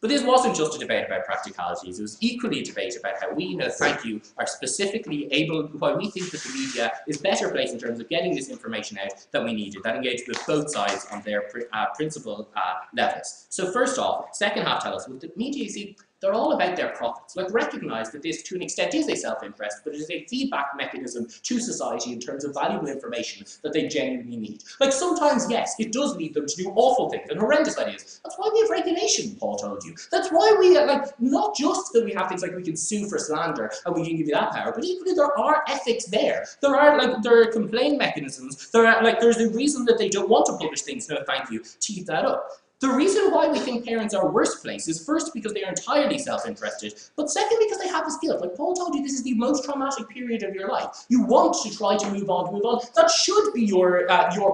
But this wasn't just a debate about practicalities, it was equally a debate about how we, no thank you, are specifically able, why we think that the media is better placed in terms of getting this information out than we needed. That engaged with both sides on their principal levels. So first off, second half tell us, with the media, you see, they're all about their profits. Like, recognise that this, to an extent, is a self-interest, but it is a feedback mechanism to society in terms of valuable information that they genuinely need. Like, sometimes, yes, it does lead them to do awful things and horrendous ideas. That's why we have regulation, Paul told you. That's why we, not just that we have things like we can sue for slander and we can give you that power, but equally there are ethics there. There are complaint mechanisms. There's a reason that they don't want to publish things, no thank you, to keep that up. The reason why we think parents are worse placed is first because they are entirely self-interested, but second because they have this guilt. Like Paul told you, this is the most traumatic period of your life. You want to try to move on. That should be your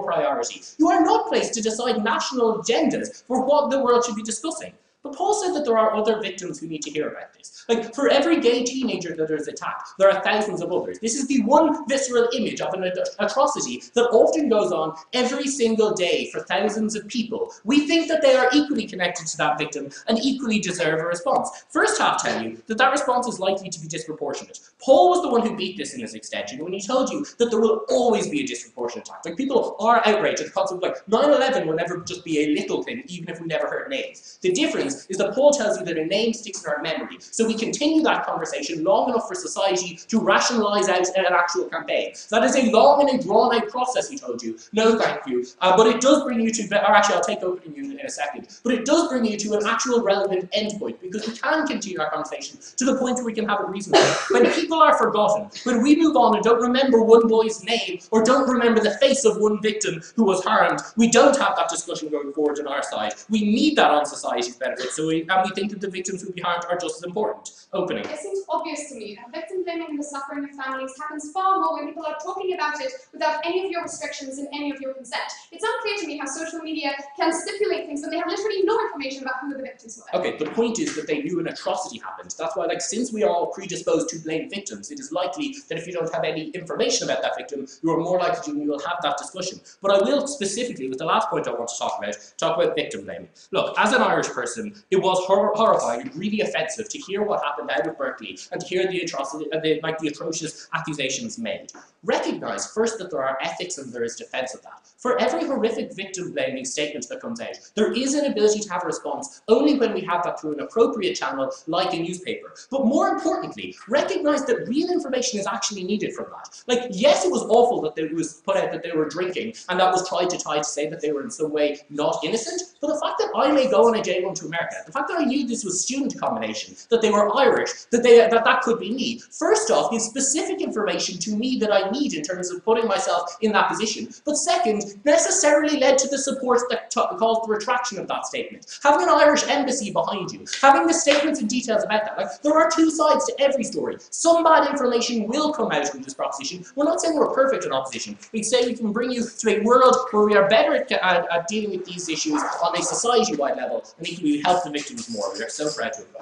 priority. You are not placed to decide national agendas for what the world should be discussing. But Paul said that there are other victims who need to hear about this. Like, for every gay teenager that is attacked, there are thousands of others. This is the one visceral image of an atrocity that often goes on every single day for thousands of people. We think that they are equally connected to that victim and equally deserve a response. First half tell you that that response is likely to be disproportionate. Paul was the one who beat this in his extension when he told you that there will always be a disproportionate attack. Like, people are outraged at the concept of, like, 9/11 will never just be a little thing, even if we never heard names. The difference is that Paul tells you that a name sticks in our memory. So we continue that conversation long enough for society to rationalise out an actual campaign. That is a long and a drawn-out process, he told you. No, thank you. But it does bring you to, or actually I'll take over to you in a second, but it does bring you to an actual relevant endpoint, because we can continue our conversation to the point where we can have it reasonable. When people are forgotten, when we move on and don't remember one boy's name, or don't remember the face of one victim who was harmed, we don't have that discussion going forward on our side. We need that on society's benefit. And we think that the victims who be harmed are just as important. Opening. It seems obvious to me that victim blaming and the suffering of families happens far more when people are talking about it without any of your restrictions and any of your consent. It's unclear to me how social media can stipulate things when they have literally no information about who the victims were. Okay, the point is that they knew an atrocity happened. That's why, like, since we are all predisposed to blame victims, it is likely that if you don't have any information about that victim, you are more likely to, and you will have that discussion. But I will specifically, with the last point I want to talk about victim blaming. Look, as an Irish person, person, it was horrifying and really offensive to hear what happened out of Berkeley and to hear the atrocity, the atrocious accusations made. Recognize first that there are ethics and there is defense of that. For every horrific victim-blaming statement that comes out, there is an ability to have a response only when we have that through an appropriate channel like a newspaper. But more importantly, recognize that real information is actually needed from that. Like, yes, it was awful that it was put out that they were drinking, and that was tried to say that they were in some way not innocent, but the fact that I may go on a J1 to America, the fact that I knew this was student combination, that they were Irish, that could be me, first off, gives specific information to me that I need in terms of putting myself in that position. But second, necessarily led to the support that caused the retraction of that statement. Having an Irish embassy behind you, having the statements and details about that, like, there are two sides to every story. Some bad information will come out in this proposition. We're not saying we're perfect in opposition. We say we can bring you to a world where we are better at dealing with these issues on a society-wide level, and equally we help the victims more. We are so proud to have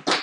done.